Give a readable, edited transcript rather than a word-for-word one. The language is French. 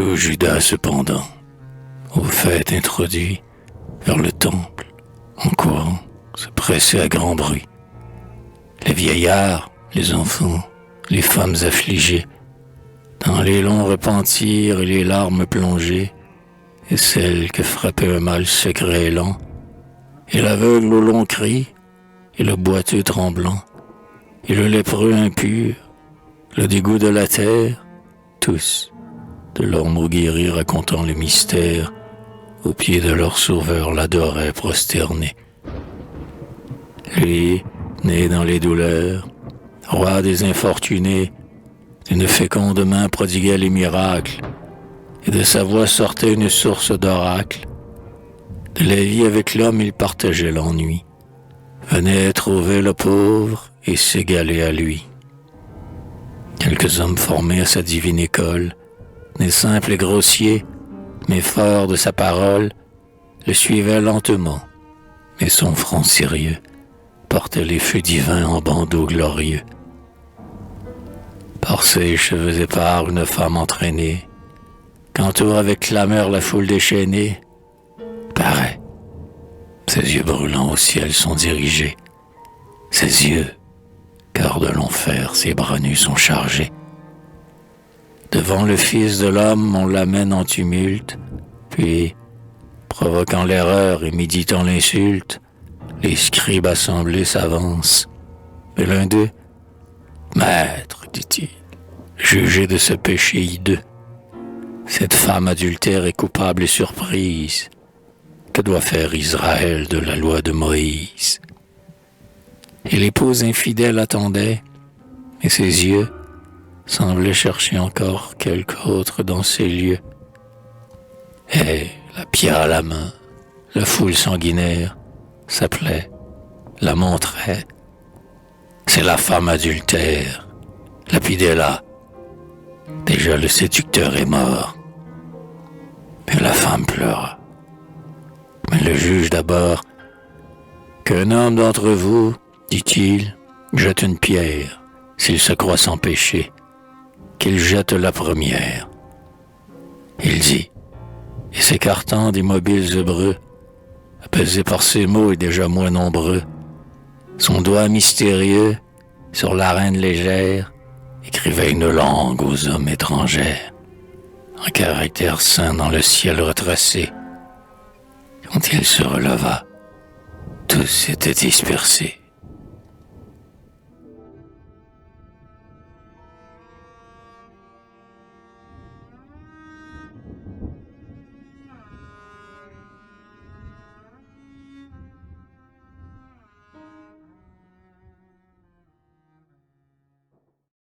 où Judas cependant, au fait introduit vers le temple, en courant, se pressait à grand bruit. Les vieillards, les enfants, les femmes affligées, dans les longs repentirs et les larmes plongées, et celle que frappait un mal secret et lent, et l'aveugle au long cri, et le boiteux tremblant, et le lépreux impur, le dégoût de la terre, tous, de leurs mots guéris racontant les mystères, aux pieds de leur sauveur l'adoraient prosternés. Lui, né dans les douleurs, roi des infortunés, d'une féconde main prodiguait les miracles, et de sa voix sortait une source d'oracles. De la vie avec l'homme il partageait l'ennui, venait trouver le pauvre et s'égaler à lui. Quelques hommes formés à sa divine école, nés simples et grossiers, mais forts de sa parole, le suivaient lentement, mais son front sérieux portait les feux divins en bandeaux glorieux. Par ses cheveux épars, une femme entraînée, qu'entoure avec clameur la foule déchaînée, paraît. Ses yeux brûlants au ciel sont dirigés. Ses yeux, cœur de l'enfer, ses bras nus sont chargés. Devant le Fils de l'homme, on l'amène en tumulte, puis, provoquant l'erreur et méditant l'insulte, les scribes assemblés s'avancent. Mais l'un d'eux, « Maître, dit-il, jugez de ce péché hideux. Cette femme adultère est coupable et surprise. Que doit faire Israël de la loi de Moïse? » Et l'épouse infidèle attendait, et ses yeux semblaient chercher encore quelque autre dans ces lieux. Et, la pierre à la main, la foule sanguinaire s'appelait, la montrait. C'est la femme adultère, lapidez-la. Déjà le séducteur est mort. Mais la femme pleura. Mais le juge d'abord, qu'un homme d'entre vous, dit-il, jette une pierre, s'il se croit sans péché, qu'il jette la première. Il dit, et s'écartant d'immobiles hébreux, apaisé par ces mots et déjà moins nombreux, son doigt mystérieux, sur l'arène légère, écrivait une langue aux hommes étrangères, un caractère saint dans le ciel retracé. Quand il se releva, tous étaient dispersés.